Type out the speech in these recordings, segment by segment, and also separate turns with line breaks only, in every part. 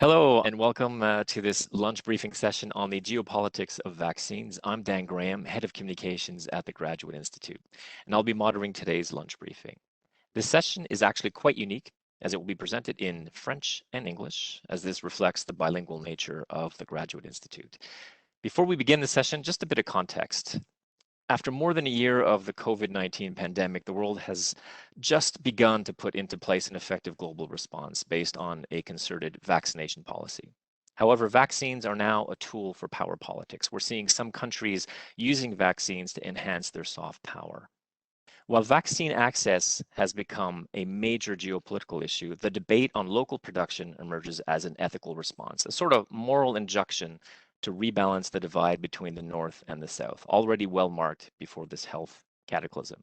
Hello and welcome to this lunch briefing session on the geopolitics of vaccines. I'm Dan Graham, Head of Communications at the Graduate Institute, and I'll be moderating today's lunch briefing. This session is actually quite unique as it will be presented in French and English, as this reflects the bilingual nature of the Graduate Institute. Before we begin the session, just a bit of context. After more than a year of the COVID-19 pandemic, the world has just begun to put into place an effective global response based on a concerted vaccination policy. However, vaccines are now a tool for power politics. We're seeing some countries using vaccines to enhance their soft power. While vaccine access has become a major geopolitical issue, the debate on local production emerges as an ethical response, a sort of moral injunction to rebalance the divide between the North and the South, already well marked before this health cataclysm.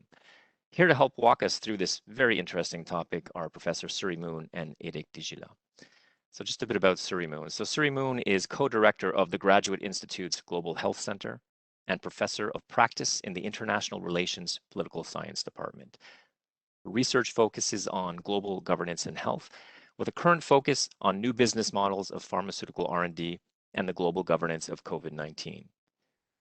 Here to help walk us through this very interesting topic are Professor Suri Moon and Eric Digila. So just a bit about Suri Moon. So Suri Moon is co-director of the Graduate Institute's Global Health Center and professor of practice in the International Relations Political Science Department. Research focuses on global governance and health, with a current focus on new business models of pharmaceutical R&D and the global governance of COVID-19.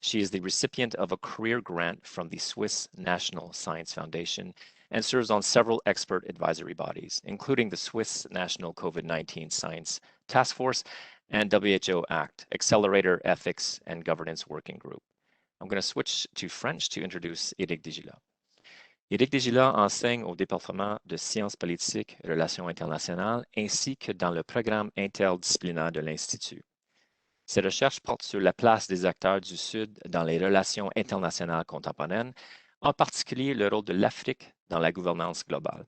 She is the recipient of a career grant from the Swiss National Science Foundation and serves on several expert advisory bodies, including the Swiss National COVID-19 Science Task Force and WHO ACT, Accelerator Ethics and Governance Working Group. I'm going to switch to French to introduce Eric Digila. Eric Digila enseigne au département de sciences politiques et relations internationales ainsi que dans le programme interdisciplinaire de l'Institut. Ses recherches portent sur la place des acteurs du Sud dans les relations internationales contemporaines, en particulier le rôle de l'Afrique dans la gouvernance globale,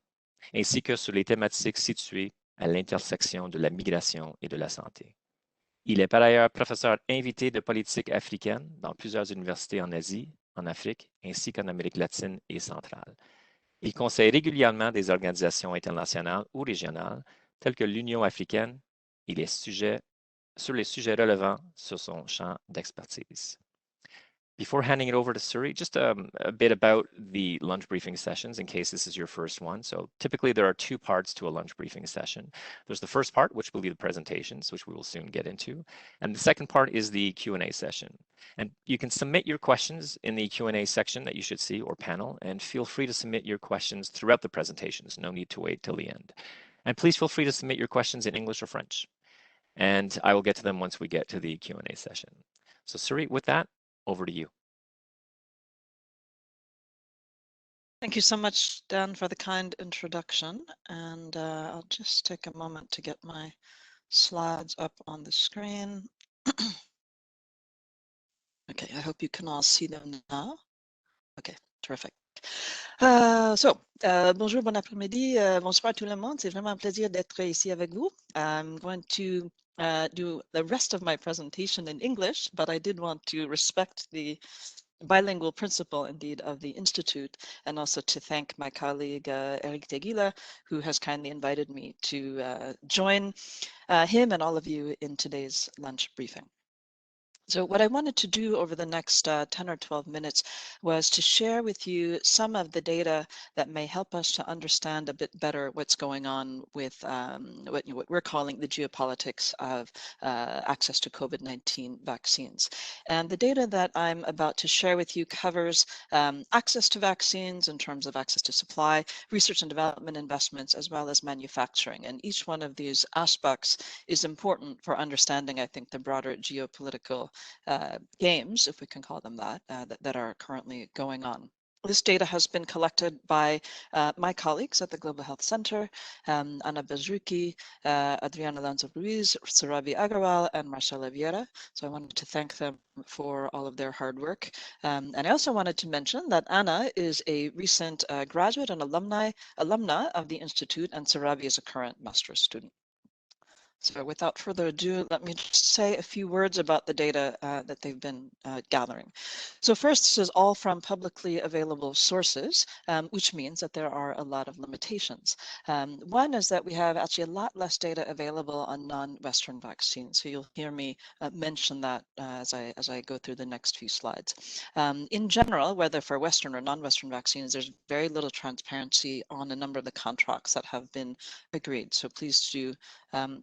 ainsi que sur les thématiques situées à l'intersection de la migration et de la santé. Il est par ailleurs professeur invité de politique africaine dans plusieurs universités en Asie, en Afrique, ainsi qu'en Amérique latine et centrale. Il conseille régulièrement des organisations internationales ou régionales telles que l'Union africaine et sur les sujets relevant sur son champ d'expertise. Before handing it over to Suri, just a bit about the lunch briefing sessions in case this is your first one. So typically there are two parts to a lunch briefing session. There's the first part, which will be the presentations, which we will soon get into. And the second part is the Q&A session. And you can submit your questions in the Q&A section that you should see, or panel, and feel free to submit your questions throughout the presentations. No need to wait till the end. And please feel free to submit your questions in English or French. And I will get to them once we get to the Q&A session. So Suri, with that, over to you.
Thank you so much, Dan, for the kind introduction. And I'll just take a moment to get my slides up on the screen. Okay, I hope you can all see them now. Okay, terrific. Bonjour, bon après-midi, bonsoir tout le monde. C'est vraiment un plaisir d'être ici avec vous. I'm going to do the rest of my presentation in English, but I did want to respect the bilingual principle, indeed, of the Institute, and also to thank my colleague Eric Digila, who has kindly invited me to join him and all of you in today's lunch briefing. So what I wanted to do over the next 10 or 12 minutes was to share with you some of the data that may help us to understand a bit better what's going on with what we're calling the geopolitics of access to COVID-19 vaccines. And the data that I'm about to share with you covers access to vaccines in terms of access to supply, research and development investments, as well as manufacturing. And each one of these aspects is important for understanding, I think, the broader geopolitical games, if we can call them that, that are currently going on. This data has been collected by my colleagues at the Global Health Center, Anna Bezruki, Adriana Lanza-Ruiz, Sarabi Agarwal, and Marcela Vieira. So I wanted to thank them for all of their hard work. And I also wanted to mention that Anna is a recent graduate and alumna of the Institute, and Sarabi is a current master's student. So without further ado, let me just say a few words about the data that they've been gathering. So first, this is all from publicly available sources, which means that there are a lot of limitations. One is that we have actually a lot less data available on non-Western vaccines. So you'll hear me mention that as I go through the next few slides. In general, whether for Western or non-Western vaccines, there's very little transparency on a number of the contracts that have been agreed. So please do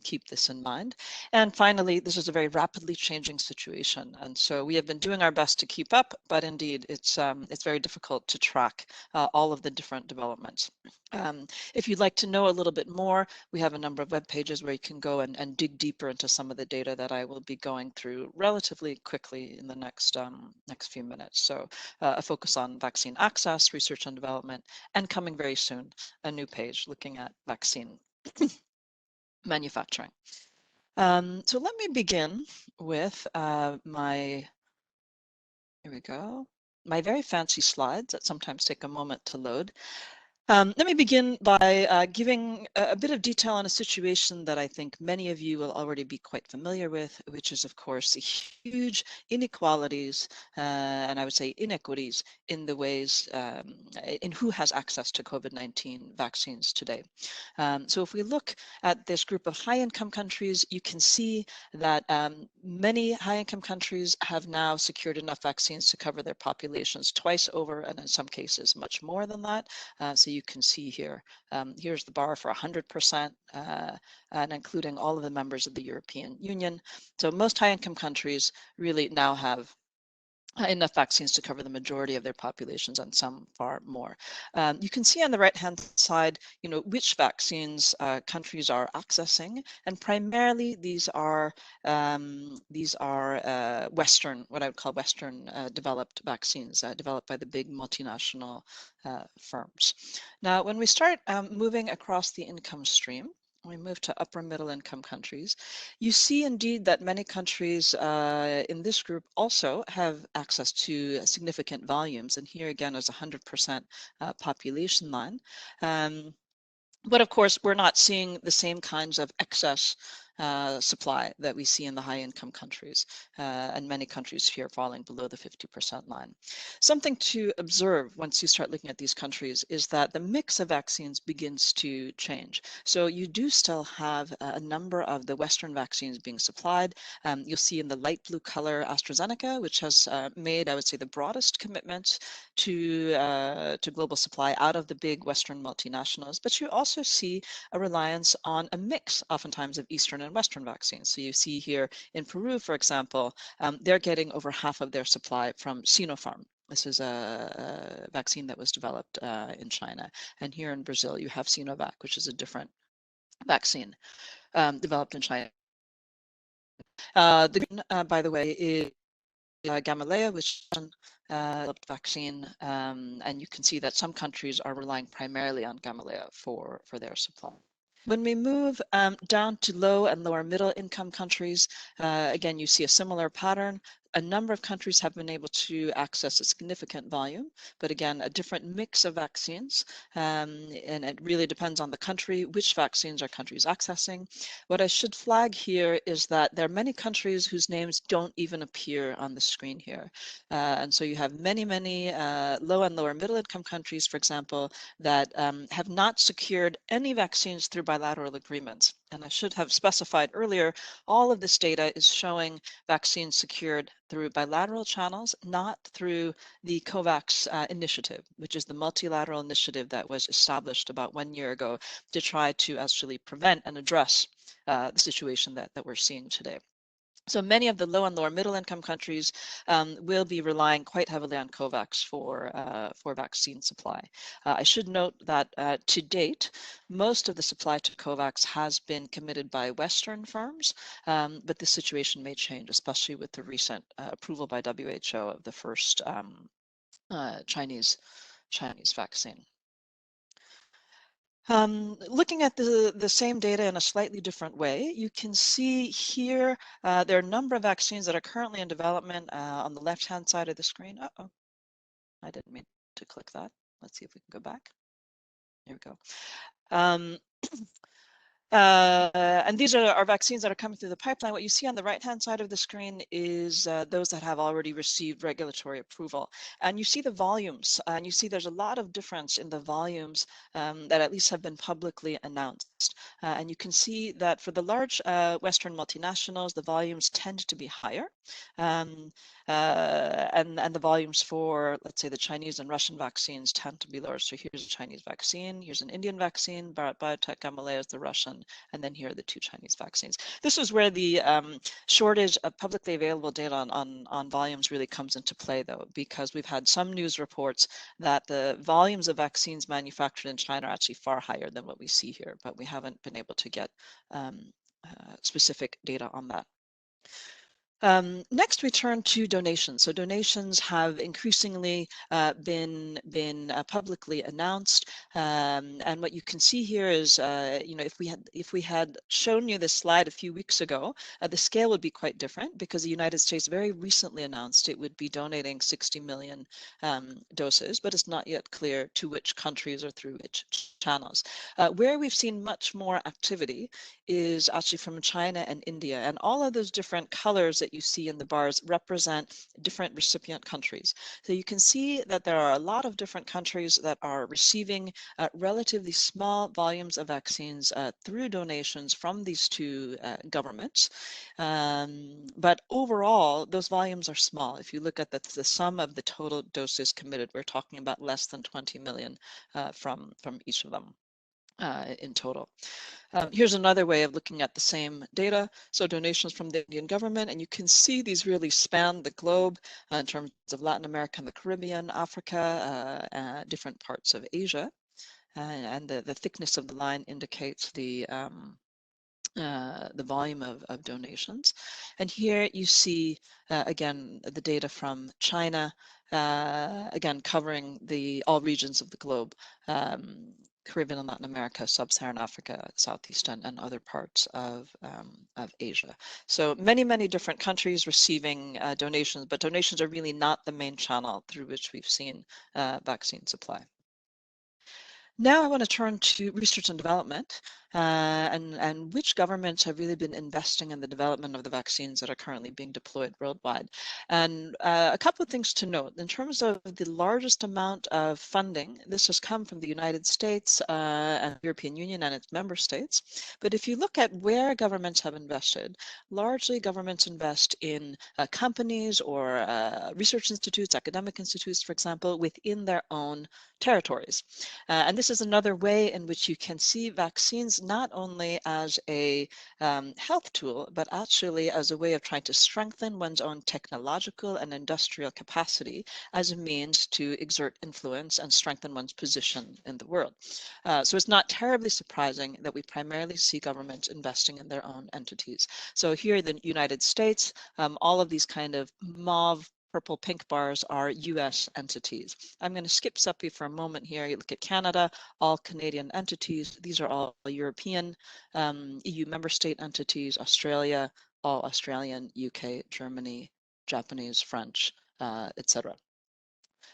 keep this in mind. And finally, this is a very rapidly changing situation. And so we have been doing our best to keep up, but indeed it's very difficult to track all of the different developments. If you'd like to know a little bit more, we have a number of web pages where you can go and dig deeper into some of the data that I will be going through relatively quickly in the next few minutes. So a focus on vaccine access, research and development, and coming very soon, a new page looking at vaccine manufacturing. So let me begin with here we go, my very fancy slides that sometimes take a moment to load. Let me begin by giving a bit of detail on a situation that I think many of you will already be quite familiar with, which is, of course, the huge inequalities and I would say inequities in the ways in who has access to COVID-19 vaccines today. So if we look at this group of high-income countries, you can see that many high-income countries have now secured enough vaccines to cover their populations twice over, and in some cases much more than that. So you can see here, here's the bar for 100%, and including all of the members of the European Union. So most high-income countries really now have enough vaccines to cover the majority of their populations and some far more. You can see on the right-hand side, which vaccines countries are accessing, and primarily these are Western, what I would call Western developed vaccines developed by the big multinational firms. Now, when we start moving across the income stream, we move to upper middle income countries, you see indeed that many countries in this group also have access to significant volumes. And here again is 100% population line. But of course, we're not seeing the same kinds of excess supply that we see in the high-income countries, and many countries here falling below the 50% line. Something to observe once you start looking at these countries is that the mix of vaccines begins to change. So you do still have a number of the Western vaccines being supplied. You'll see in the light blue color AstraZeneca, which has made, I would say, the broadest commitment to global supply out of the big Western multinationals. But you also see a reliance on a mix, oftentimes, of Eastern and Western vaccines. So you see here in Peru, for example, they're getting over half of their supply from Sinopharm. This is a vaccine that was developed in China. And here in Brazil, you have Sinovac, which is a different vaccine developed in China. The green, by the way, is Gamaleya, which is a developed vaccine, and you can see that some countries are relying primarily on Gamaleya for their supply. When we move down to low and lower middle income countries, again, you see a similar pattern. A number of countries have been able to access a significant volume, but again, a different mix of vaccines, and it really depends on the country, which vaccines are countries accessing. What I should flag here is that there are many countries whose names don't even appear on the screen here. And so you have many low and lower middle income countries, for example, that have not secured any vaccines through bilateral agreements. And I should have specified earlier, all of this data is showing vaccines secured through bilateral channels, not through the COVAX initiative, which is the multilateral initiative that was established about 1 year ago to try to actually prevent and address the situation that we're seeing today. So many of the low and lower middle income countries will be relying quite heavily on COVAX for vaccine supply. I should note that to date, most of the supply to COVAX has been committed by Western firms, but this situation may change, especially with the recent approval by WHO of the first Chinese vaccine. Looking at the same data in a slightly different way, you can see here there are a number of vaccines that are currently in development on the left-hand side of the screen. Uh-oh, I didn't mean to click that. Let's see if we can go back. Here we go. And these are vaccines that are coming through the pipeline. What you see on the right-hand side of the screen is those that have already received regulatory approval. And you see the volumes, and you see there's a lot of difference in the volumes that at least have been publicly announced. And you can see that for the large Western multinationals, the volumes tend to be higher. And the volumes for, let's say, the Chinese and Russian vaccines tend to be lower. So here's a Chinese vaccine, here's an Indian vaccine, biotech Gamaleya is the Russian, Injunction, and then here are the 2 Chinese vaccines. This is where the shortage of publicly available data on volumes really comes into play, though, because we've had some news reports that the volumes of vaccines manufactured in China are actually far higher than what we see here, but we haven't been able to get specific data on that. Next, we turn to donations. So donations have increasingly been publicly announced, and what you can see here is, you know, if we had shown you this slide a few weeks ago, the scale would be quite different because the United States very recently announced it would be donating 60 million doses, but it's not yet clear to which countries or through which channels. Where we've seen much more activity is actually from China and India, and all of those different colors that you see in the bars represent different recipient countries. So you can see that there are a lot of different countries that are receiving relatively small volumes of vaccines through donations from these 2 governments. But overall, those volumes are small. If you look at the sum of the total doses committed, we're talking about less than 20 million from each of them in total. Here's another way of looking at the same data. So donations from the Indian government, and you can see these really span the globe in terms of Latin America and the Caribbean, Africa, different parts of Asia. And the thickness of the line indicates the volume of donations. And here you see, again, the data from China, again, covering all regions of the globe. Caribbean and Latin America, Sub-Saharan Africa, Southeast and other parts of Asia. So many different countries receiving donations, but donations are really not the main channel through which we've seen vaccine supply. Now I want to turn to research and development and which governments have really been investing in the development of the vaccines that are currently being deployed worldwide. And a couple of things to note. In terms of the largest amount of funding, this has come from the United States and the European Union and its member states. But if you look at where governments have invested, largely governments invest in companies or research institutes, academic institutes, for example, within their own territories. And this is another way in which you can see vaccines not only as a health tool, but actually as a way of trying to strengthen one's own technological and industrial capacity as a means to exert influence and strengthen one's position in the world. So it's not terribly surprising that we primarily see governments investing in their own entities. So here in the United States, all of these kind of mauve, purple, pink bars are US entities. I'm going to skip SEPI for a moment here. You look at Canada, all Canadian entities. These are all European, EU member state entities, Australia, all Australian, UK, Germany, Japanese, French, etc.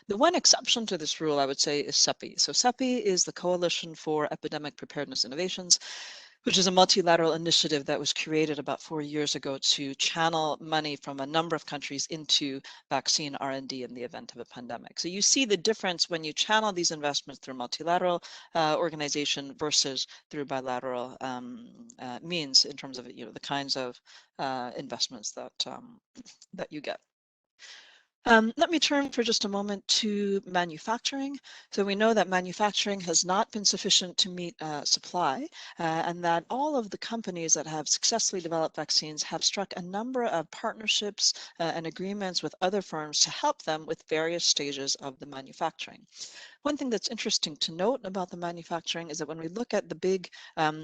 The one exception to this rule, I would say, is CEPI. So CEPI is the Coalition for Epidemic Preparedness Innovations, which is a multilateral initiative that was created about 4 years ago to channel money from a number of countries into vaccine R&D in the event of a pandemic. So you see the difference when you channel these investments through multilateral organization versus through bilateral means in terms of the kinds of investments that you get. Let me turn for just a moment to manufacturing. So we know that manufacturing has not been sufficient to meet supply, and that all of the companies that have successfully developed vaccines have struck a number of partnerships and agreements with other firms to help them with various stages of the manufacturing. One thing that's interesting to note about the manufacturing is that when we look at the big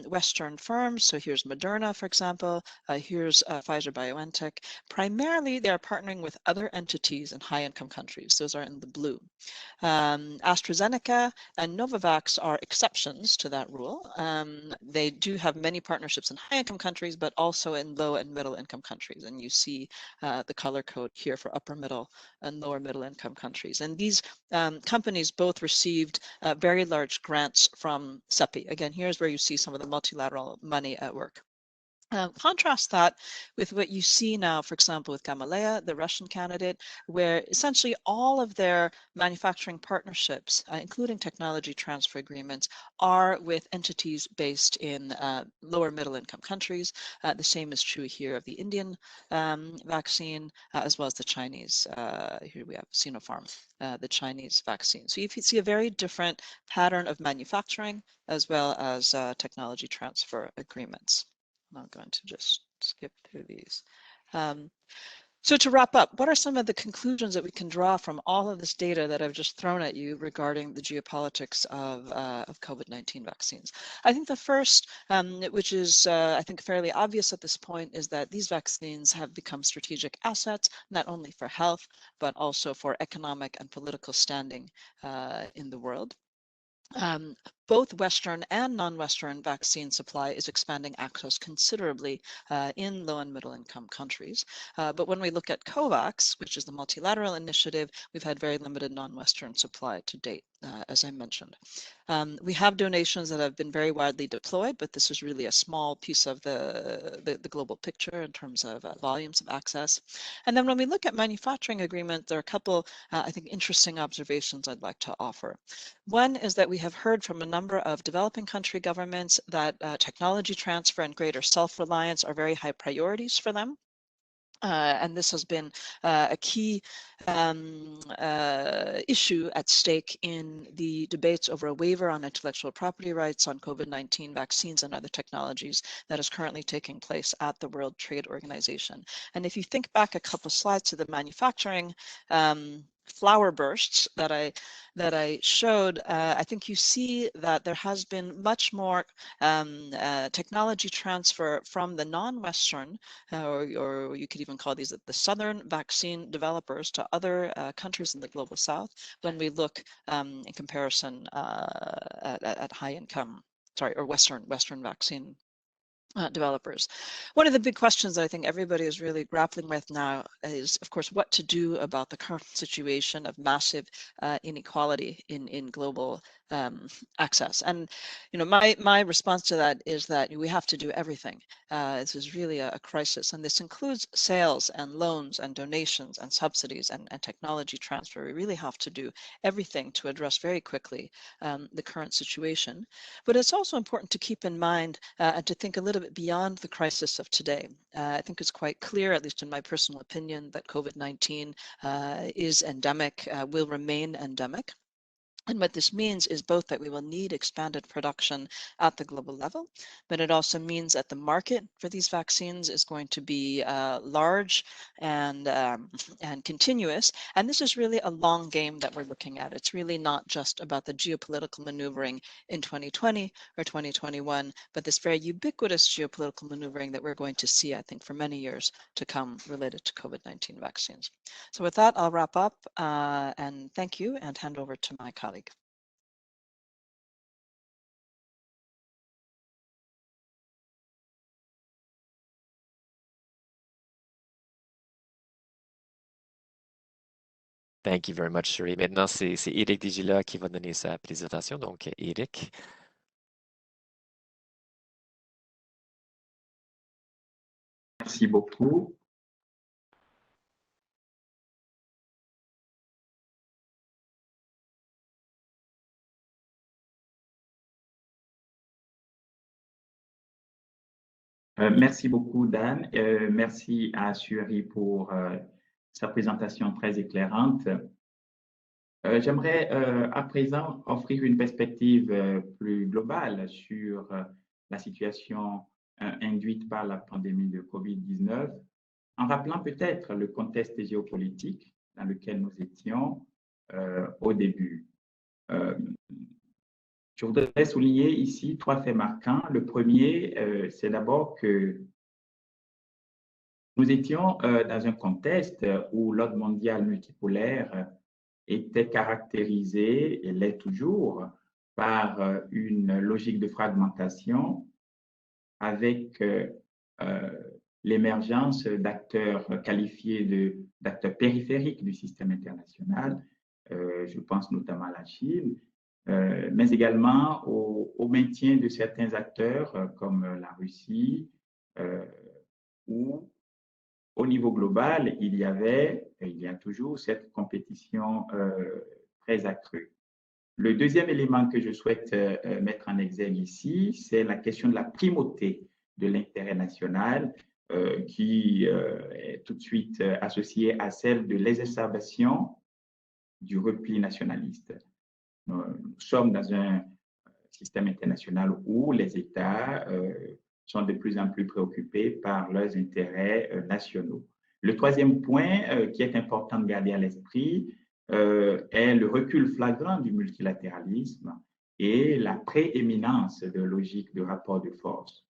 Western firms, so here's Moderna, for example, here's Pfizer-BioNTech, primarily they are partnering with other entities in high-income countries. Those are in the blue. AstraZeneca and Novavax are exceptions to that rule. They do have many partnerships in high-income countries, but also in low and middle-income countries. And you see the color code here for upper middle and lower middle-income countries. And these companies both received very large grants from CEPI. Again, here's where you see some of the multilateral money at work. Contrast that with what you see now, for example, with Gamaleya, the Russian candidate, where essentially all of their manufacturing partnerships, including technology transfer agreements, are with entities based in lower middle income countries. The same is true here of the Indian vaccine, as well as the Chinese. Here we have Sinopharm, the Chinese vaccine. So you see a very different pattern of manufacturing as well as technology transfer agreements. I'm going to just skip through these. So to wrap up, what are some of the conclusions that we can draw from all of this data that I've just thrown at you regarding the geopolitics of COVID-19 vaccines? I think the first, which is I think fairly obvious at this point, is that these vaccines have become strategic assets, not only for health, but also for economic and political standing in the world. Both Western and non-Western vaccine supply is expanding access considerably in low and middle income countries. But when we look at COVAX, which is the multilateral initiative, we've had very limited non-Western supply to date, as I mentioned. We have donations that have been very widely deployed, but this is really a small piece of the global picture in terms of volumes of access. And then when we look at manufacturing agreements, there are a couple, I think, interesting observations I'd like to offer. One is that we have heard from a number of developing country governments that technology transfer and greater self-reliance are very high priorities for them. And this has been a key issue at stake in the debates over a waiver on intellectual property rights on COVID-19 vaccines and other technologies that is currently taking place at the World Trade Organization. And if you think back a couple slides to the manufacturing flower bursts that I showed, I think you see that there has been much more technology transfer from the non-Western, or you could even call these the Southern vaccine developers to other countries in the global South when we look in comparison at high income, or Western vaccine developers. One of the big questions that I think everybody is really grappling with now is, of course, what to do about the current situation of massive inequality in global access. And my response to that is that we have to do everything. This is really a crisis, and this includes sales and loans and donations and subsidies and technology transfer. We really have to do everything to address very quickly the current situation. But it's also important to keep in mind and to think a little bit beyond the crisis of today. I think it's quite clear, at least in my personal opinion, that COVID-19 is endemic, will remain endemic. And what this means is both that we will need expanded production at the global level, but it also means that the market for these vaccines is going to be large and continuous. And this is really a long game that we're looking at. It's really not just about the geopolitical maneuvering in 2020 or 2021, but this very ubiquitous geopolitical maneuvering that we're going to see, I think, for many years to come related to COVID-19 vaccines. So with that, I'll wrap up and thank you and hand over to my colleague.
Thank you very much, Cherie. Maintenant, c'est Eric Digila qui va donner sa présentation. Donc, Eric.
Merci beaucoup. Merci beaucoup, Dan. Merci à Suri pour sa présentation très éclairante. J'aimerais à présent offrir une perspective plus globale sur la situation induite par la pandémie de COVID-19, en rappelant peut-être le contexte géopolitique dans lequel nous étions au début. Je voudrais souligner ici 3 faits marquants. Le premier, c'est d'abord que nous étions dans un contexte où l'ordre mondial multipolaire était caractérisé, et l'est toujours, par une logique de fragmentation avec l'émergence d'acteurs qualifiés d'acteurs périphériques du système international. Je pense notamment à la Chine, mais également au maintien de certains acteurs comme la Russie, où au niveau global, il y avait, et il y a toujours cette compétition très accrue. Le deuxième élément que je souhaite mettre en exergue ici, c'est la question de la primauté de l'intérêt national qui est tout de suite associée à celle de l'exacerbation du repli nationaliste. Nous sommes dans un système international où les États sont de plus en plus préoccupés par leurs intérêts nationaux. Le troisième point qui est important de garder à l'esprit est le recul flagrant du multilatéralisme et la prééminence de logiques de rapport de force.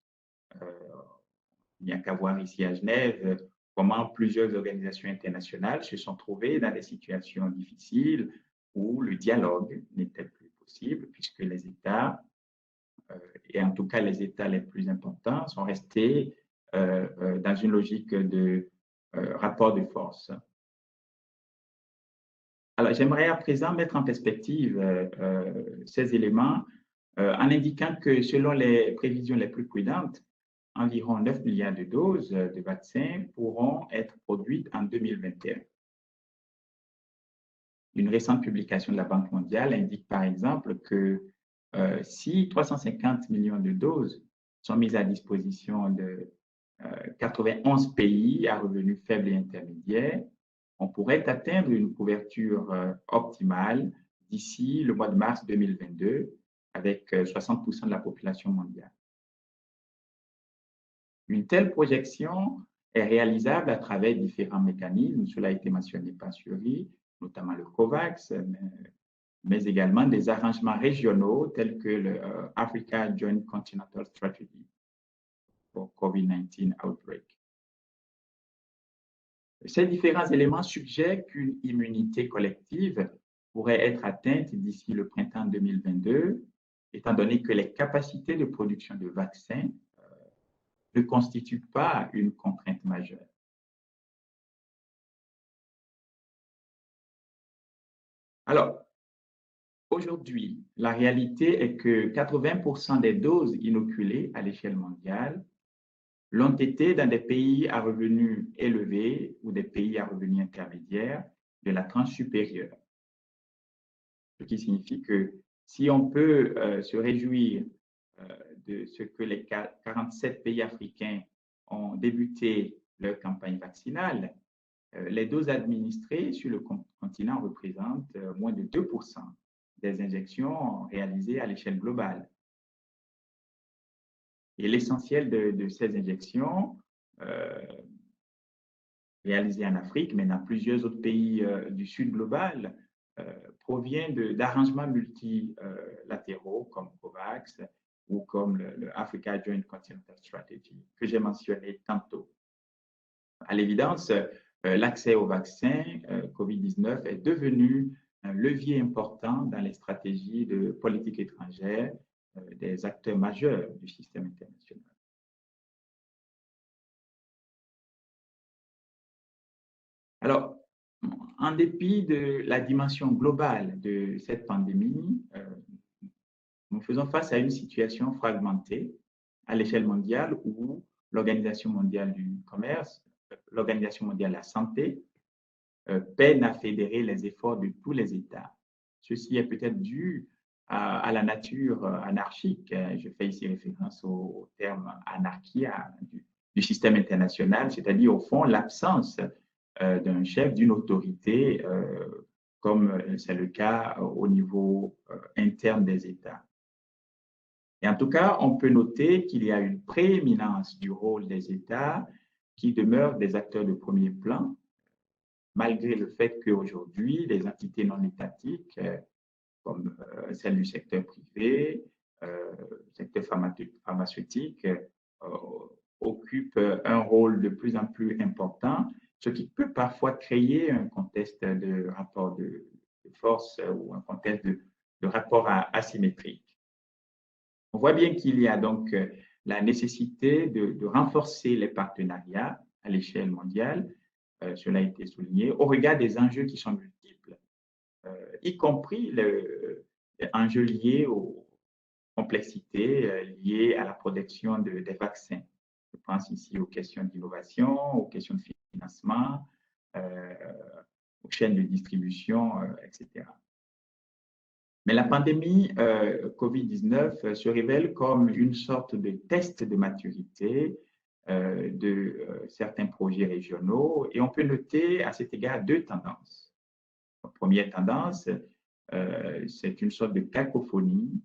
Il n'y a qu'à voir ici à Genève comment plusieurs organisations internationales se sont trouvées dans des situations difficiles où le dialogue n'était plus possible puisque les États, et en tout cas les États les plus importants, sont restés dans une logique de rapport de force. Alors, j'aimerais à présent mettre en perspective ces éléments en indiquant que selon les prévisions les plus prudentes, environ 9 milliards de doses de vaccins pourront être produites en 2021. Une récente publication de la Banque mondiale indique par exemple que si 350 millions de doses sont mises à disposition de 91 pays à revenus faibles et intermédiaires, on pourrait atteindre une couverture optimale d'ici le mois de mars 2022 avec 60% de la population mondiale. Une telle projection est réalisable à travers différents mécanismes, cela a été mentionné par Suri, notamment le COVAX, mais également des arrangements régionaux tels que le Africa Joint Continental Strategy pour COVID-19 outbreak. Ces différents éléments suggèrent qu'une immunité collective pourrait être atteinte d'ici le printemps 2022, étant donné que les capacités de production de vaccins ne constituent pas une contrainte majeure. Alors, aujourd'hui, la réalité est que 80% des doses inoculées à l'échelle mondiale l'ont été dans des pays à revenus élevés ou des pays à revenus intermédiaires de la tranche supérieure. Ce qui signifie que si on peut se réjouir de ce que les 47 pays africains ont débuté leur campagne vaccinale, les doses administrées sur le continent représentent moins de 2% des injections réalisées à l'échelle globale. Et l'essentiel de ces injections réalisées en Afrique, mais dans plusieurs autres pays du sud global, provient d'arrangements multilatéraux comme COVAX ou comme le Africa Joint Continental Strategy que j'ai mentionné tantôt. À l'évidence, l'accès au vaccin COVID-19 est devenu un levier important dans les stratégies de politique étrangère des acteurs majeurs du système international. Alors, en dépit de la dimension globale de cette pandémie, nous faisons face à une situation fragmentée à l'échelle mondiale où l'Organisation mondiale du commerce, l'Organisation mondiale de la santé, peine à fédérer les efforts de tous les États. Ceci est peut-être dû à la nature anarchique. Je fais ici référence au terme anarchia du système international, c'est-à-dire au fond l'absence d'un chef, d'une autorité, comme c'est le cas au niveau interne des États. Et en tout cas, on peut noter qu'il y a une prééminence du rôle des États qui demeurent des acteurs de premier plan, malgré le fait qu'aujourd'hui, les entités non étatiques, comme celles du secteur privé, secteur pharmaceutique, occupent un rôle de plus en plus important, ce qui peut parfois créer un contexte de rapport de force ou un contexte de rapport asymétrique. On voit bien qu'il y a donc la nécessité de renforcer les partenariats à l'échelle mondiale, cela a été souligné, au regard des enjeux qui sont multiples, y compris les enjeux liés aux complexités liées à la production des vaccins. Je pense ici aux questions d'innovation, aux questions de financement, aux chaînes de distribution, etc. Mais la pandémie COVID-19 se révèle comme une sorte de test de maturité de certains projets régionaux et on peut noter à cet égard deux tendances. La première tendance, c'est une sorte de cacophonie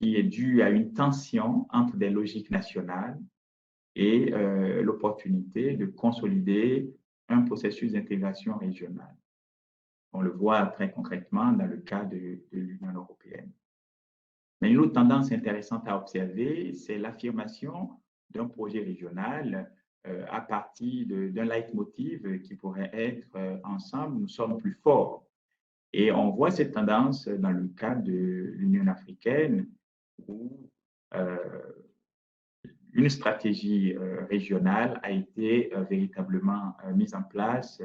qui est due à une tension entre des logiques nationales et l'opportunité de consolider un processus d'intégration régionale. On le voit très concrètement dans le cas de l'Union européenne. Mais une autre tendance intéressante à observer, c'est l'affirmation d'un projet régional à partir d'un leitmotiv qui pourrait être ensemble, nous sommes plus forts. Et on voit cette tendance dans le cas de l'Union africaine où une stratégie régionale a été véritablement mise en place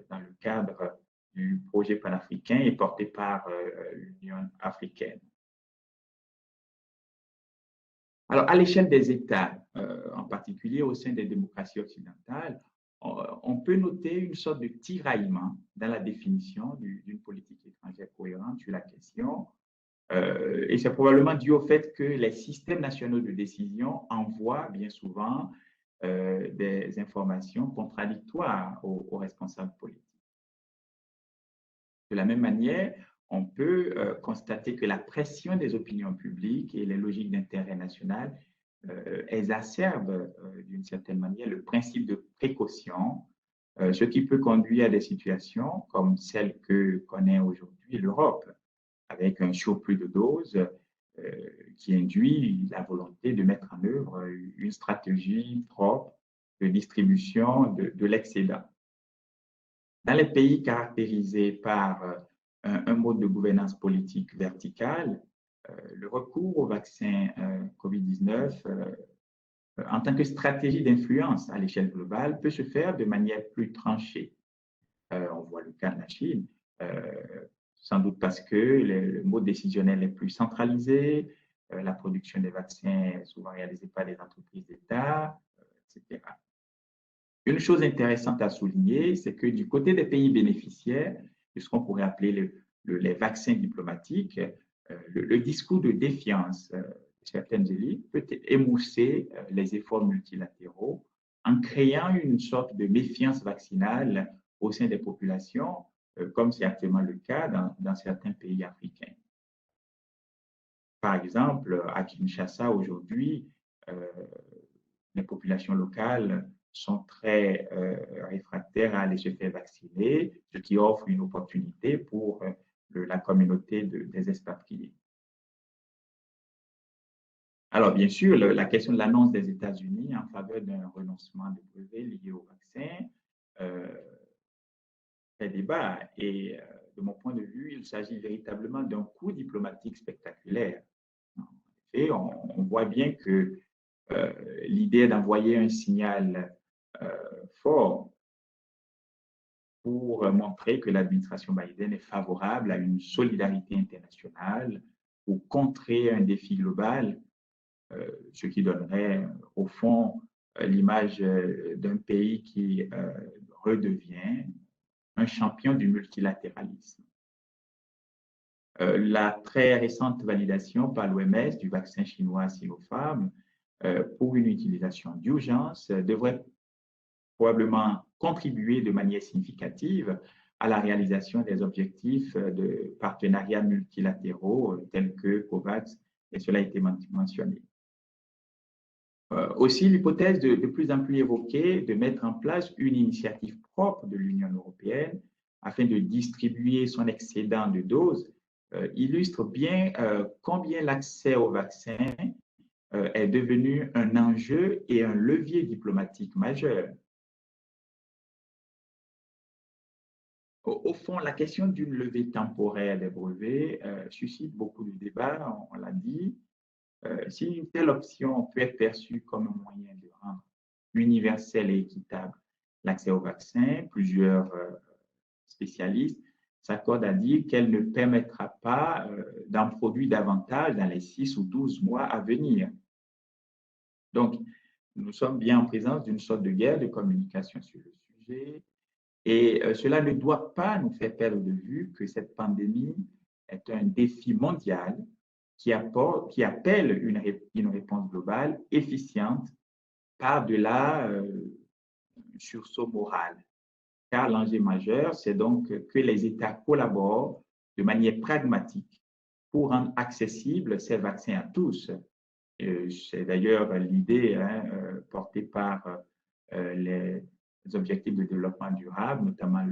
dans le cadre du projet panafricain et porté par l'Union africaine. Alors, à l'échelle des États, en particulier au sein des démocraties occidentales, on peut noter une sorte de tiraillement dans la définition d'une politique étrangère cohérente sur la question. Et c'est probablement dû au fait que les systèmes nationaux de décision envoient bien souvent des informations contradictoires aux responsables politiques. De la même manière, on peut constater que la pression des opinions publiques et les logiques d'intérêt national exacerbent d'une certaine manière le principe de précaution, ce qui peut conduire à des situations comme celle que connaît aujourd'hui l'Europe, avec un surplus de doses qui induit la volonté de mettre en œuvre une stratégie propre de distribution de l'excédent. Dans les pays caractérisés par un mode de gouvernance politique verticale, le recours au vaccin COVID-19 en tant que stratégie d'influence à l'échelle globale peut se faire de manière plus tranchée. On voit le cas de la Chine, sans doute parce que le mode décisionnel est plus centralisé, la production des vaccins est souvent réalisée par des entreprises d'État, etc. Une chose intéressante à souligner, c'est que du côté des pays bénéficiaires, de ce qu'on pourrait appeler les vaccins diplomatiques, le discours de défiance de certaines élites peut émousser les efforts multilatéraux en créant une sorte de méfiance vaccinale au sein des populations, comme c'est actuellement le cas dans certains pays africains. Par exemple, à Kinshasa aujourd'hui, les populations locales sont très réfractaires à aller se faire vacciner, ce qui offre une opportunité pour la communauté des expatriés. Alors, bien sûr, la question de l'annonce des États-Unis en faveur d'un renoncement de brevets lié au vaccin fait débat et de mon point de vue, il s'agit véritablement d'un coup diplomatique spectaculaire. En effet, on voit bien que l'idée d'envoyer un signal fort pour montrer que l'administration Biden est favorable à une solidarité internationale pour contrer un défi global, ce qui donnerait au fond l'image d'un pays qui redevient un champion du multilatéralisme. La très récente validation par l'OMS du vaccin chinois Sinopharm pour une utilisation d'urgence devrait probablement contribuer de manière significative à la réalisation des objectifs de partenariats multilatéraux tels que COVAX, et cela a été mentionné. Aussi, l'hypothèse de plus en plus évoquée de mettre en place une initiative propre de l'Union européenne afin de distribuer son excédent de doses illustre bien combien l'accès au vaccin est devenu un enjeu et un levier diplomatique majeur. Au fond, la question d'une levée temporaire des brevets suscite beaucoup de débats, on l'a dit. Si une telle option peut être perçue comme un moyen de rendre universel et équitable l'accès au vaccin, plusieurs spécialistes s'accordent à dire qu'elle ne permettra pas d'en produire davantage dans les 6 ou 12 mois à venir. Donc, nous sommes bien en présence d'une sorte de guerre de communication sur le sujet et cela ne doit pas nous faire perdre de vue que cette pandémie est un défi mondial qui appelle une réponse globale efficiente par-delà un sursaut moral. Car l'enjeu majeur, c'est donc que les États collaborent de manière pragmatique pour rendre accessibles ces vaccins à tous. C'est d'ailleurs l'idée portée par les objectifs de développement durable, notamment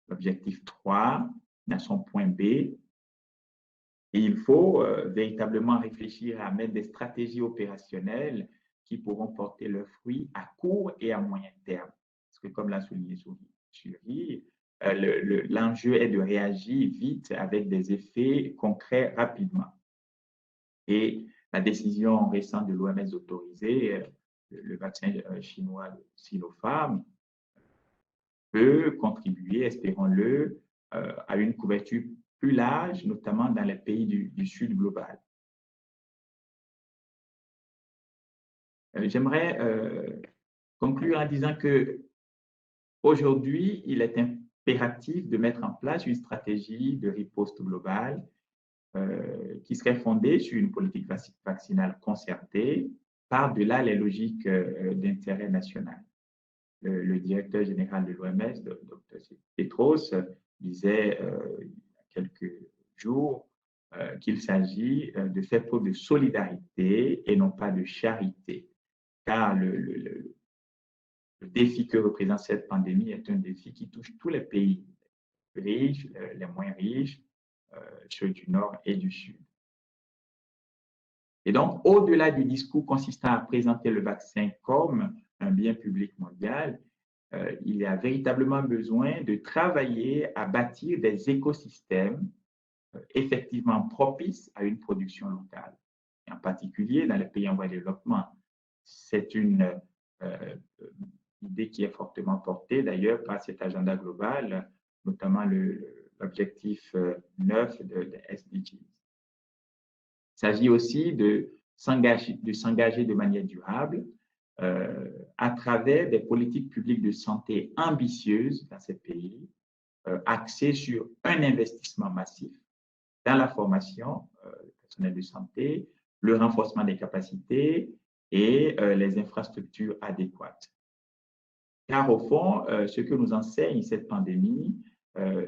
l'objectif 3, dans son point B. Et il faut véritablement réfléchir à mettre des stratégies opérationnelles qui pourront porter leurs fruits à court et à moyen terme. Parce que comme l'a souligné Suri, l'enjeu est de réagir vite avec des effets concrets rapidement. Et la décision récente de l'OMS d'autoriser le vaccin chinois Sinopharm peut contribuer, espérons-le, à une couverture plus large, notamment dans les pays du Sud global. J'aimerais conclure en disant que aujourd'hui, il est impératif de mettre en place une stratégie de riposte globale qui serait fondée sur une politique vaccinale concertée par-delà les logiques d'intérêt national. Le directeur général de l'OMS, Dr. Tedros, disait il y a quelques jours qu'il s'agit de faire preuve de solidarité et non pas de charité, car le défi que représente cette pandémie est un défi qui touche tous les pays, riches, les moins riches, ceux du Nord et du Sud. Et donc, au-delà du discours consistant à présenter le vaccin comme un bien public mondial, il y a véritablement besoin de travailler à bâtir des écosystèmes effectivement propices à une production locale. Et en particulier dans les pays en voie de développement. C'est une idée qui est fortement portée d'ailleurs par cet agenda global, notamment l'objectif 9 de SDG. Il s'agit aussi de s'engager de manière durable à travers des politiques publiques de santé ambitieuses dans ces pays, axées sur un investissement massif dans la formation du personnel de santé, le renforcement des capacités et les infrastructures adéquates. Car au fond, ce que nous enseigne cette pandémie,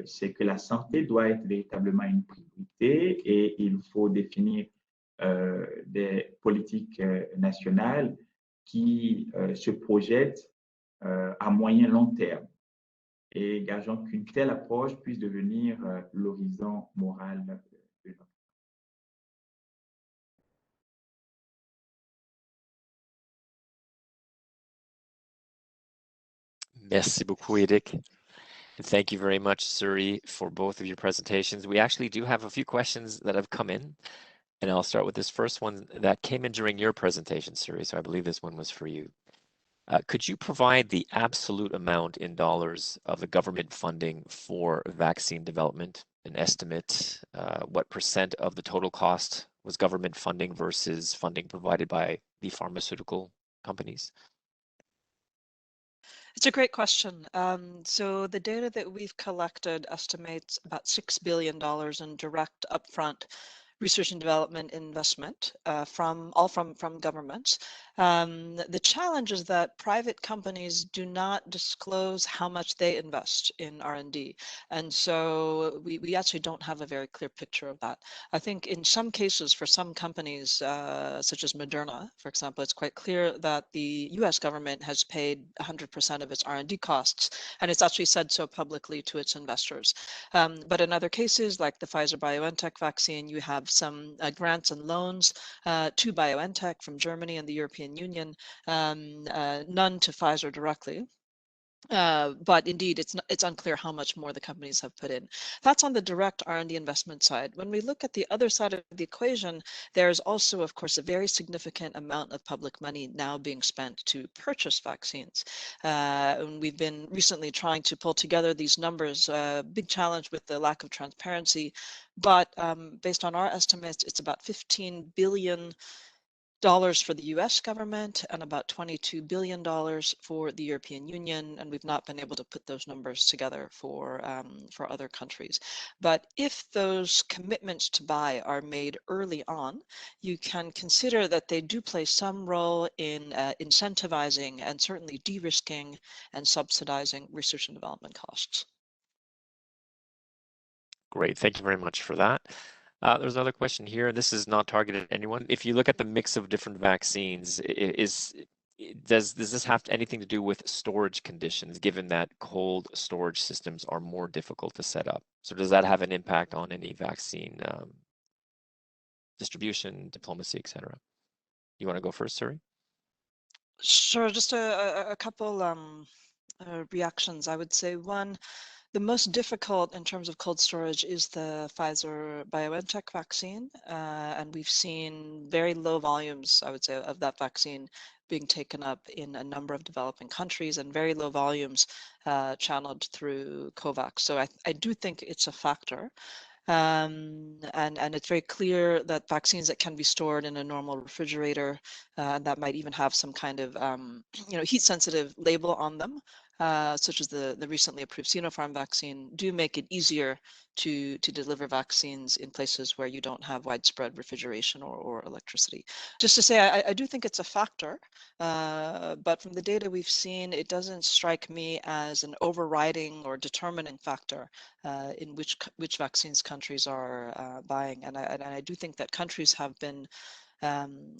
c'est que la santé doit être véritablement une priorité et il faut définir des politiques nationales qui se projettent à moyen long terme. Et gageons qu'une telle approche puisse devenir l'horizon moral de notre.
Merci beaucoup, Eric. And thank you very much, Suri, for both of your presentations. We actually do have a few questions that have come in, and I'll start with this first one that came in during your presentation, Suri, so I believe this one was for you. Could you provide the absolute amount in dollars of the government funding for vaccine development, an estimate, what % of the total cost was government funding versus funding provided by the pharmaceutical companies?
It's a great question. So the data that we've collected estimates about $6 billion in direct upfront research and development investment from governments. The challenge is that private companies do not disclose how much they invest in R&D. And so we actually don't have a very clear picture of that. I think in some cases for some companies, such as Moderna, for example, it's quite clear that the US government has paid 100% of its R&D costs, and it's actually said so publicly to its investors. But in other cases, like the Pfizer-BioNTech vaccine, you have some grants and loans to BioNTech from Germany and the European Union, none to Pfizer directly. But indeed, it's unclear how much more the companies have put in. That's on the direct R&D investment side. When we look at the other side of the equation, there's also, of course, a very significant amount of public money now being spent to purchase vaccines. And we've been recently trying to pull together these numbers, big challenge with the lack of transparency. But based on our estimates, it's about $15 billion for the US government and about $22 billion for the European Union, and we've not been able to put those numbers together for other countries. But if those commitments to buy are made early on, you can consider that they do play some role in incentivizing and certainly de-risking and subsidizing research and development costs.
Great, thank you very much for that. There's another question here. This is not targeted at anyone. If you look at the mix of different vaccines, does this have anything to do with storage conditions, given that cold storage systems are more difficult to set up? So does that have an impact on any vaccine distribution, diplomacy, etc.? You want to go first, Suri?
Sure, just a couple reactions. I would say one, the most difficult in terms of cold storage is the Pfizer-BioNTech vaccine, and we've seen very low volumes, I would say, of that vaccine being taken up in a number of developing countries and very low volumes channeled through COVAX. So I do think it's a factor. And it's very clear that vaccines that can be stored in a normal refrigerator, that might even have some kind of heat sensitive label on them, such as the recently approved Sinopharm vaccine, do make it easier to deliver vaccines in places where you don't have widespread refrigeration or electricity. Just to say, I do think it's a factor, but from the data we've seen, it doesn't strike me as an overriding or determining factor in which vaccines countries are buying. And I do think that countries have been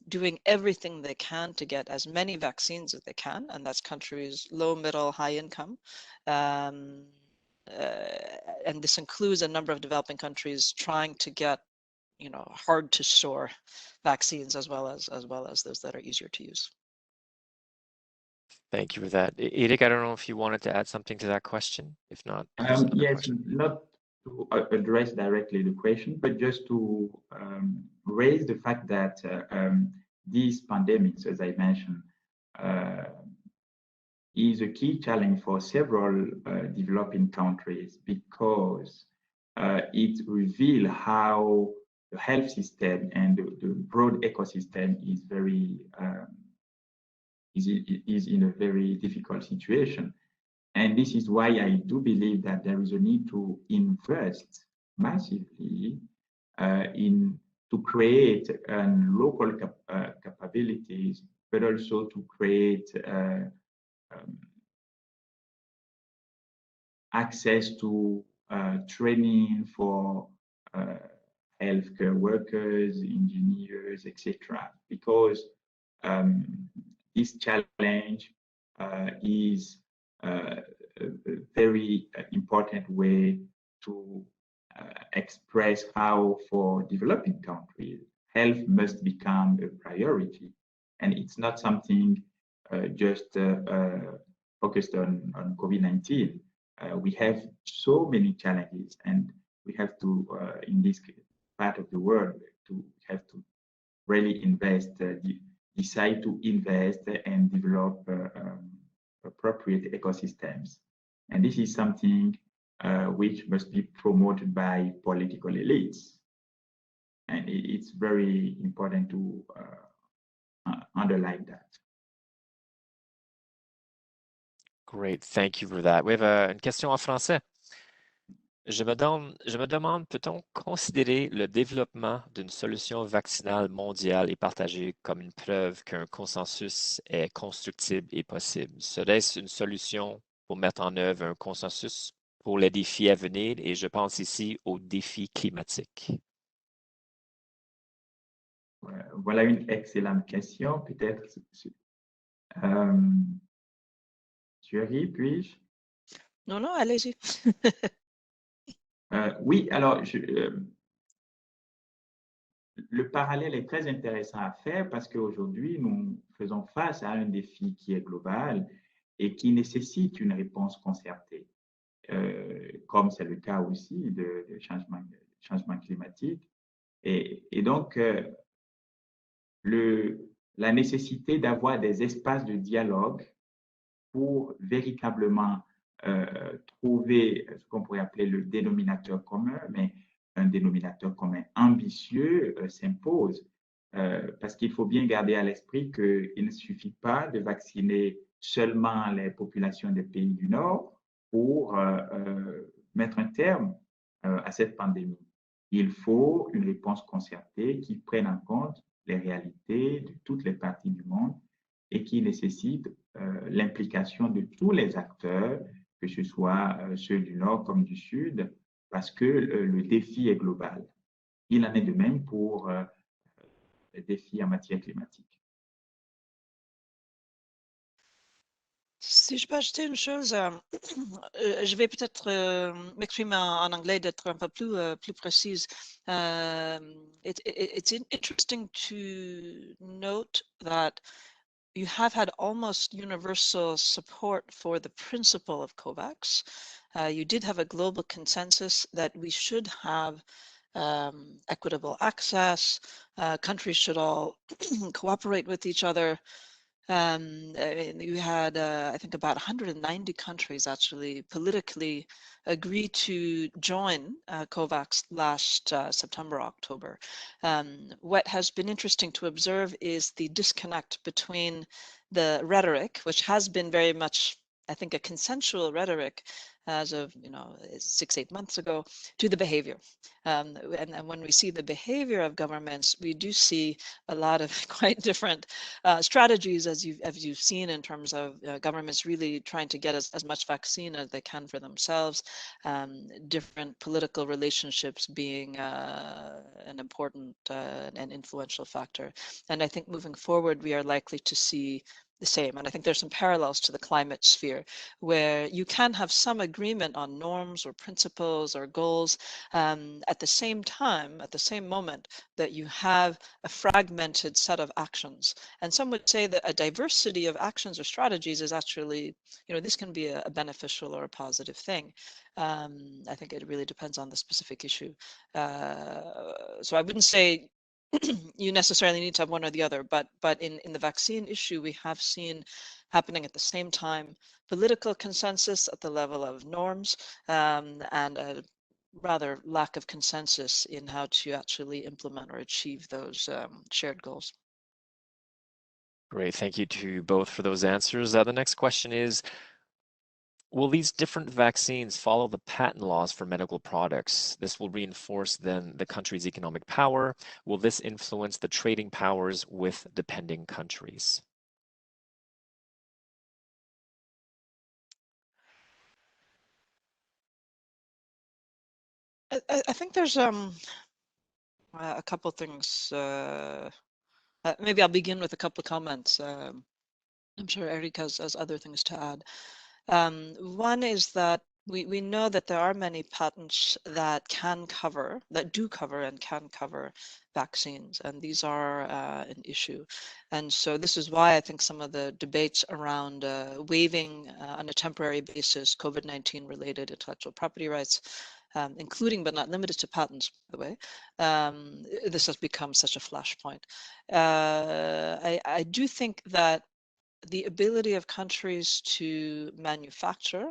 doing everything they can to get as many vaccines as they can, and that's countries low, middle, high income. And this includes a number of developing countries trying to get, hard to store vaccines as well as those that are easier to use.
Thank you for that. Eric, I don't know if you wanted to add something to that question. If not,
yes,
question.
Not to address directly the question, but just to raise the fact that these pandemics, as I mentioned, is a key challenge for several developing countries because it reveals how the health system and the broad ecosystem is is in a very difficult situation. And this is why I do believe that there is a need to invest massively to create local capabilities, but also to create access to training for healthcare workers, engineers, etc. Because this challenge is a very important way to express how, for developing countries, health must become a priority. And it's not something just focused on COVID-19. We have so many challenges, and we have to, in this part of the world, have to really decide to invest and develop appropriate ecosystems. And this is something which must be promoted by political elites. And it's very important to underline that.
Great, thank you for that. We have une question en français. Je me demande, peut-on considérer le développement d'une solution vaccinale mondiale et partagée comme une preuve qu'un consensus est constructible et possible? Serait-ce une solution pour mettre en œuvre un consensus pour les défis à venir? Et je pense ici aux défis climatiques.
Voilà une excellente question. Peut-être, Thierry, puis-je?
Non, allez-y.
Oui, alors, le parallèle est très intéressant à faire parce qu'aujourd'hui, nous faisons face à un défi qui est global et qui nécessite une réponse concertée, comme c'est le cas aussi de changement climatique. Et donc, la nécessité d'avoir des espaces de dialogue pour véritablement trouver ce qu'on pourrait appeler le dénominateur commun, mais un dénominateur commun ambitieux s'impose parce qu'il faut bien garder à l'esprit qu'il ne suffit pas de vacciner seulement les populations des pays du Nord pour mettre un terme à cette pandémie. Il faut une réponse concertée qui prenne en compte les réalités de toutes les parties du monde et qui nécessite l'implication de tous les acteurs, que ce soit ceux du Nord comme du Sud, parce que le défi est global. Il en est de même pour les défis en matière climatique.
Si je peux ajouter une chose, je vais peut-être m'exprimer en anglais, d'être un peu plus précise. It's interesting to note that you have had almost universal support for the principle of COVAX. You did have a global consensus that we should have equitable access. Countries should all cooperate with each other. You had, I think, about 190 countries actually politically agree to join COVAX last September, October. What has been interesting to observe is the disconnect between the rhetoric, which has been very much, I think, a consensual rhetoric as of 6-8 months ago, to the behavior. And when we see the behavior of governments, we do see a lot of quite different strategies, as you've seen, in terms of governments really trying to get as much vaccine as they can for themselves, different political relationships being an important and influential factor. And I think moving forward, we are likely to see the same. And I think there's some parallels to the climate sphere, where you can have some agreement on norms or principles or goals at the same time, at the same moment, that you have a fragmented set of actions. And some would say that a diversity of actions or strategies is actually, this can be a beneficial or a positive thing. I think it really depends on the specific issue. So I wouldn't say you necessarily need to have one or the other, but in the vaccine issue, we have seen happening at the same time political consensus at the level of norms and a rather lack of consensus in how to actually implement or achieve those shared goals.
Great, thank you to both for those answers. The next question is, will these different vaccines follow the patent laws for medical products? This will reinforce then the country's economic power. Will this influence the trading powers with depending countries?
I think there's a couple things. Maybe I'll begin with a couple of comments. I'm sure Eric has other things to add. One is that we know that there are many patents that do cover and can cover vaccines, and these are an issue. And so this is why I think some of the debates around waiving on a temporary basis COVID-19 related intellectual property rights, including but not limited to patents, by the way, this has become such a flashpoint. I do think that the ability of countries to manufacture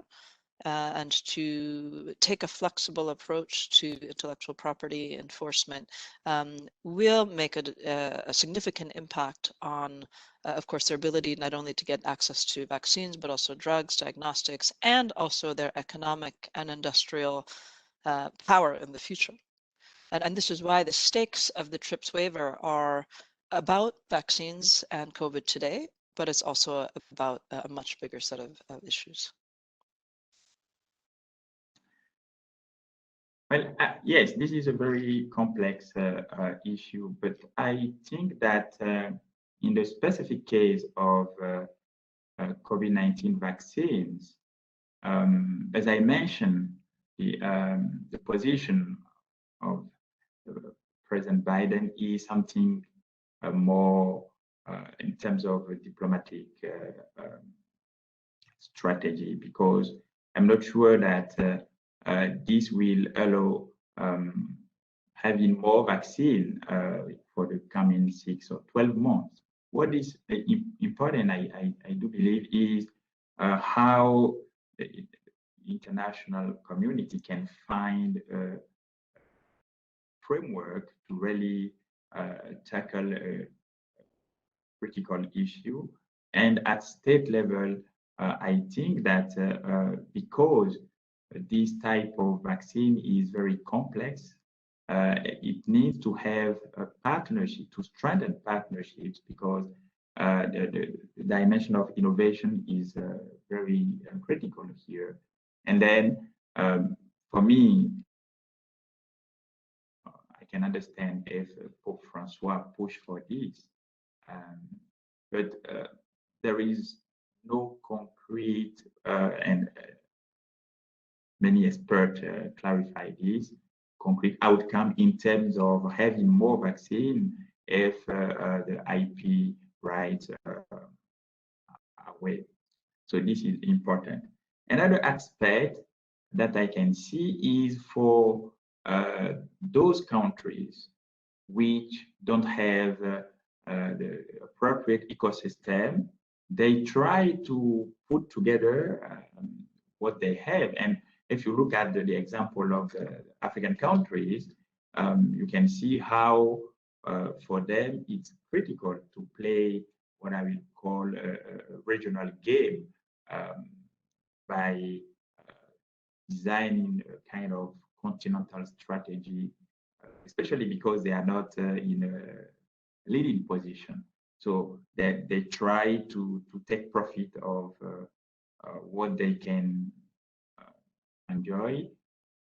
and to take a flexible approach to intellectual property enforcement will make a significant impact on, of course, their ability not only to get access to vaccines, but also drugs, diagnostics, and also their economic and industrial power in the future. And this is why the stakes of the TRIPS waiver are about vaccines and COVID today, but it's also about a much bigger set of issues.
Well, yes, this is a very complex issue, but I think that in the specific case of COVID-19 vaccines, as I mentioned, the position of President Biden is something more in terms of a diplomatic strategy, because I'm not sure that this will allow having more vaccine for the coming 6 or 12 months. What is important, I do believe, is how the international community can find a framework to really tackle a critical issue. And at state level, I think that because this type of vaccine is very complex, it needs to have a partnership, to strengthen partnerships, because the dimension of innovation is very critical here. And then for me, I can understand if Pope Francois pushed for this, but there is no concrete, and many experts clarify this, concrete outcome in terms of having more vaccine if the IP rights are waived. So this is important. Another aspect that I can see is for those countries which don't have the appropriate ecosystem, they try to put together what they have. And if you look at the example of African countries, you can see how for them it's critical to play what I will call a regional game by designing a kind of continental strategy, especially because they are not in a leading position. So they try to take profit of what they can enjoy,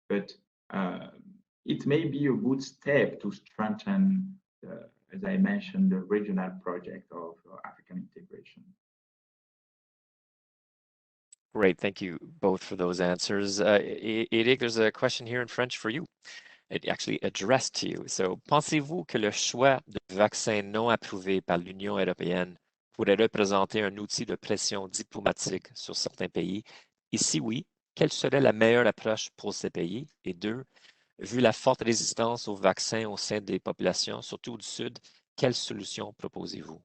but it may be a good step to strengthen, as I mentioned, the regional project of African integration.
Great, thank you both for those answers. Eric, there's a question here in French for you. It actually addressed to you. So, pensez-vous que le choix de vaccins non approuvés par l'Union européenne pourrait représenter un outil de pression diplomatique sur certains pays? Et si oui, quelle serait la meilleure approche pour ces pays? Et deux, vu la forte résistance aux vaccins au sein des populations, surtout du Sud, quelle solution proposez-vous?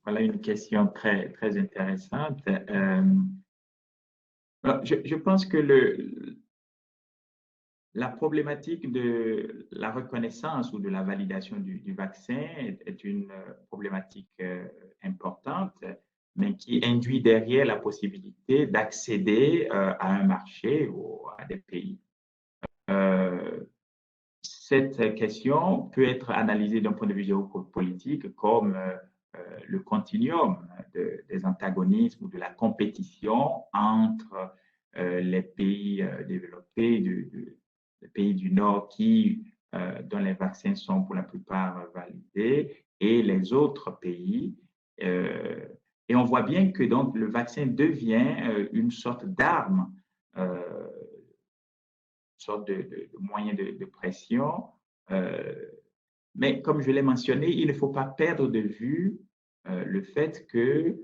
Voilà une question très, très intéressante. Je pense que la problématique de la reconnaissance ou de la validation du vaccin est une problématique importante, mais qui induit derrière la possibilité d'accéder à un marché ou à des pays. Cette question peut être analysée d'un point de vue géopolitique comme le continuum des antagonismes ou de la compétition entre les pays développés, les pays du Nord dont les vaccins sont pour la plupart validés, et les autres pays. Et on voit bien que donc le vaccin devient une sorte d'arme, sorte de moyen de pression. Mais comme je l'ai mentionné, il ne faut pas perdre de vue le fait que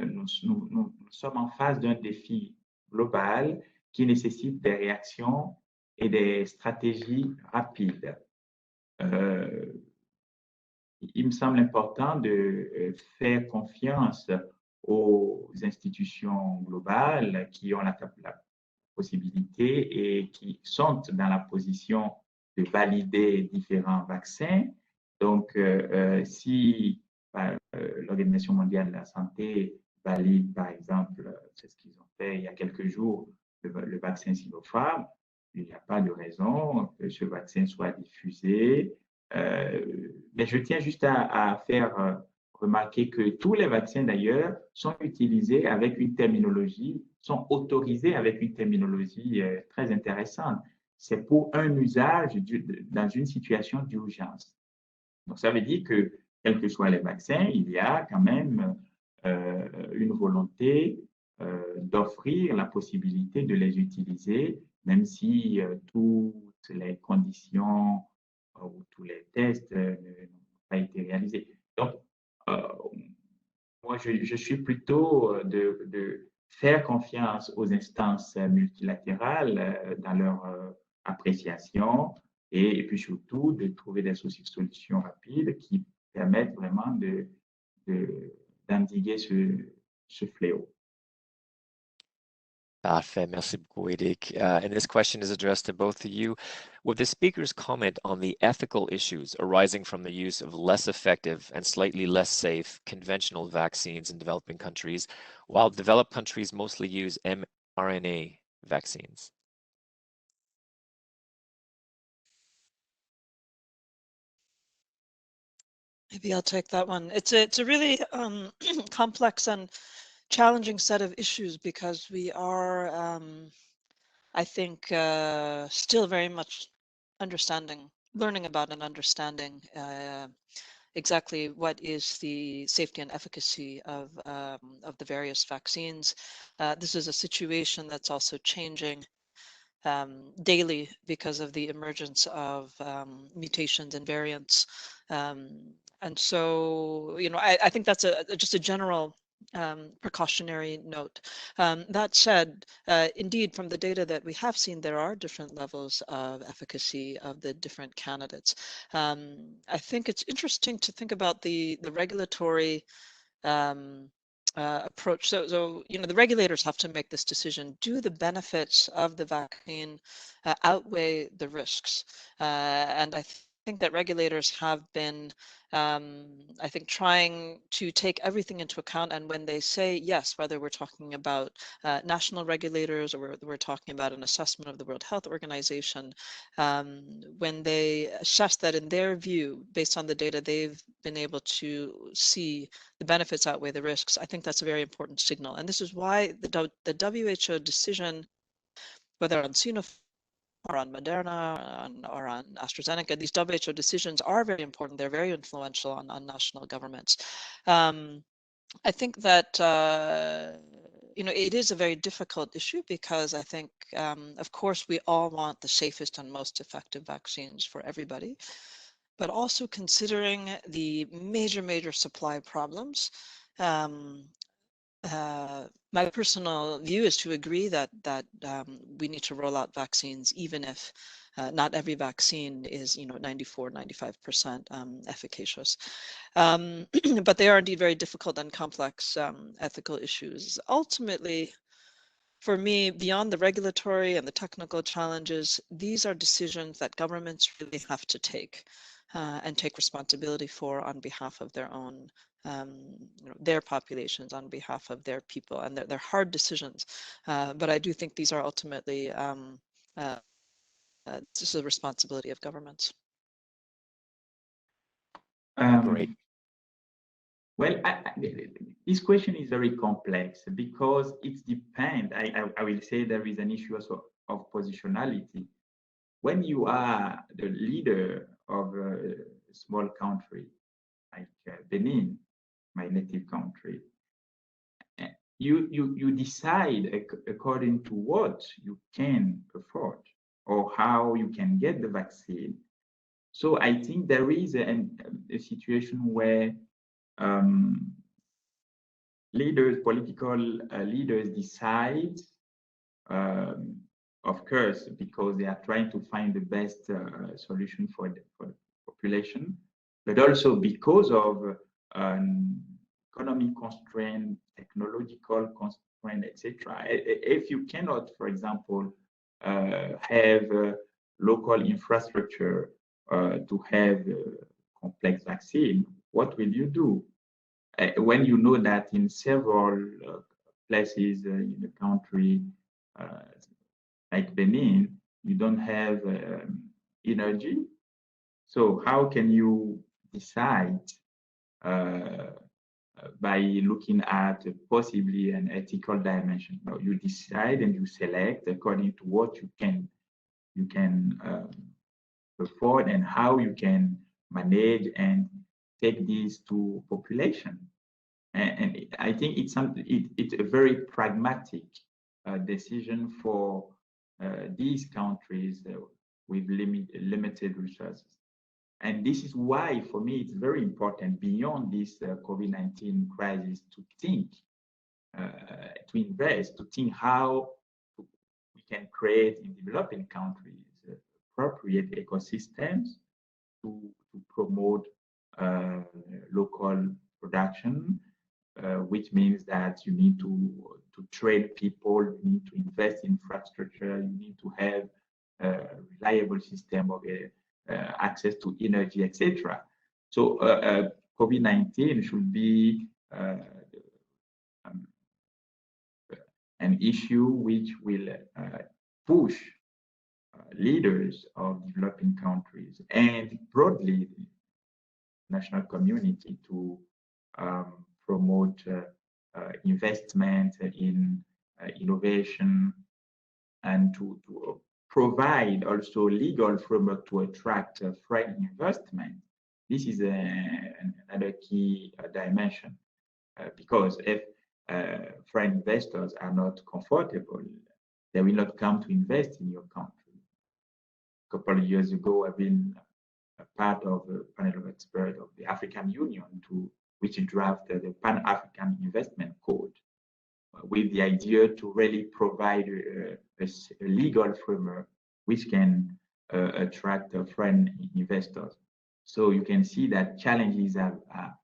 nous sommes en face d'un défi global qui nécessite des réactions et des stratégies rapides. Il me semble important de faire confiance aux institutions globales qui ont la possibilité et qui sont dans la position de valider différents vaccins. Donc, si l'Organisation mondiale de la santé valide, par exemple, c'est ce qu'ils ont fait il y a quelques jours, le vaccin Sinopharm, il n'y a pas de raison que ce vaccin soit diffusé. Mais je tiens juste à faire remarquer que tous les vaccins, d'ailleurs, sont utilisés avec une terminologie, sont autorisés avec une terminologie très intéressante. C'est pour un usage dans une situation d'urgence. Donc, ça veut dire que, quels que soient les vaccins, il y a quand même une volonté d'offrir la possibilité de les utiliser, même si toutes les conditions ou tous les tests n'ont pas été réalisés. Donc, moi, je suis plutôt de faire confiance aux instances multilatérales dans leur appréciation et puis surtout de trouver des solutions rapides qui permettent vraiment d'endiguer ce fléau.
Parfait, merci beaucoup, Eric. And this question is addressed to both of you. Would the speakers comment on the ethical issues arising from the use of less effective and slightly less safe conventional vaccines in developing countries, while developed countries mostly use mRNA vaccines?
Maybe I'll take that one. It's a really complex and challenging set of issues because we are, I think, still very much learning about and understanding exactly what is the safety and efficacy of the various vaccines. This is a situation that's also changing daily because of the emergence of mutations and variants. And so, I think that's just a general precautionary note. That said, indeed, from the data that we have seen, there are different levels of efficacy of the different candidates. I think it's interesting to think about the regulatory approach. So, the regulators have to make this decision. Do the benefits of the vaccine outweigh the risks? And I think that regulators have been, I think, trying to take everything into account. And when they say yes, whether we're talking about national regulators or we're talking about an assessment of the World Health Organization, when they assess that in their view, based on the data they've been able to see, the benefits outweigh the risks, I think that's a very important signal. And this is why the WHO decision, whether on Sinopharm or on Moderna or on AstraZeneca, these WHO decisions are very important. They're very influential on national governments. I think that it is a very difficult issue because I think, of course, we all want the safest and most effective vaccines for everybody, but also considering the major supply problems. My personal view is to agree that we need to roll out vaccines, even if not every vaccine is 94, 95% efficacious. But they are indeed very difficult and complex ethical issues. Ultimately, for me, beyond the regulatory and the technical challenges, these are decisions that governments really have to take and take responsibility for on behalf of their own, their populations, on behalf of their people, and they're hard decisions. But I do think these are ultimately this is the responsibility of governments.
Great.
Well, this question is very complex because it depends. I will say there is an issue also of positionality. When you are the leader of a small country like Benin, my native country, you decide according to what you can afford or how you can get the vaccine. So I think there is a situation where political leaders decide, of course, because they are trying to find the best solution for the population, but also because of economic constraint, technological constraint, etc. If you cannot, for example, have local infrastructure to have complex vaccine, what will you do? When you know that in several places in the country, like Benin, you don't have energy. So how can you decide by looking at possibly an ethical dimension? No, you decide and you select according to what you can afford and how you can manage and take these to population. And I think it's a very pragmatic decision for these countries with limited resources. And this is why, for me, it's very important beyond this COVID-19 crisis to think, to invest, to think how we can create in developing countries appropriate ecosystems to promote local production, which means that you need to to train people, you need to invest in infrastructure, you need to have a reliable system of access to energy, etc. So COVID-19 should be an issue which will push leaders of developing countries and broadly the national community to promote investment in innovation and to provide also legal framework to attract foreign investment. This is another key dimension because if foreign investors are not comfortable, they will not come to invest in your country. A couple of years ago, I've been a part of a panel of experts of the African Union which drafted the Pan-African Investment Code with the idea to really provide a legal framework which can attract foreign investors. So you can see that challenges are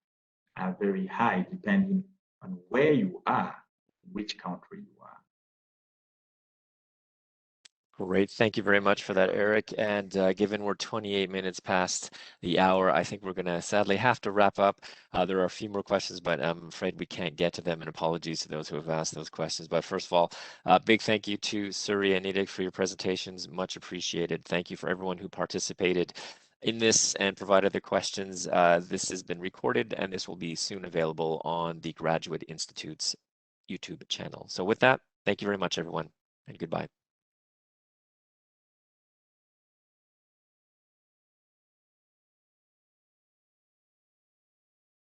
very high depending on where you are, which country you are.
Great. Thank you very much for that, Eric. And given we're 28 minutes past the hour, I think we're going to sadly have to wrap up. There are a few more questions, but I'm afraid we can't get to them. And apologies to those who have asked those questions. But first of all, big thank you to Suri and Nidik for your presentations. Much appreciated. Thank you for everyone who participated in this and provided the questions. This has been recorded and this will be soon available on the Graduate Institute's YouTube channel. So with that, thank you very much, everyone, and goodbye.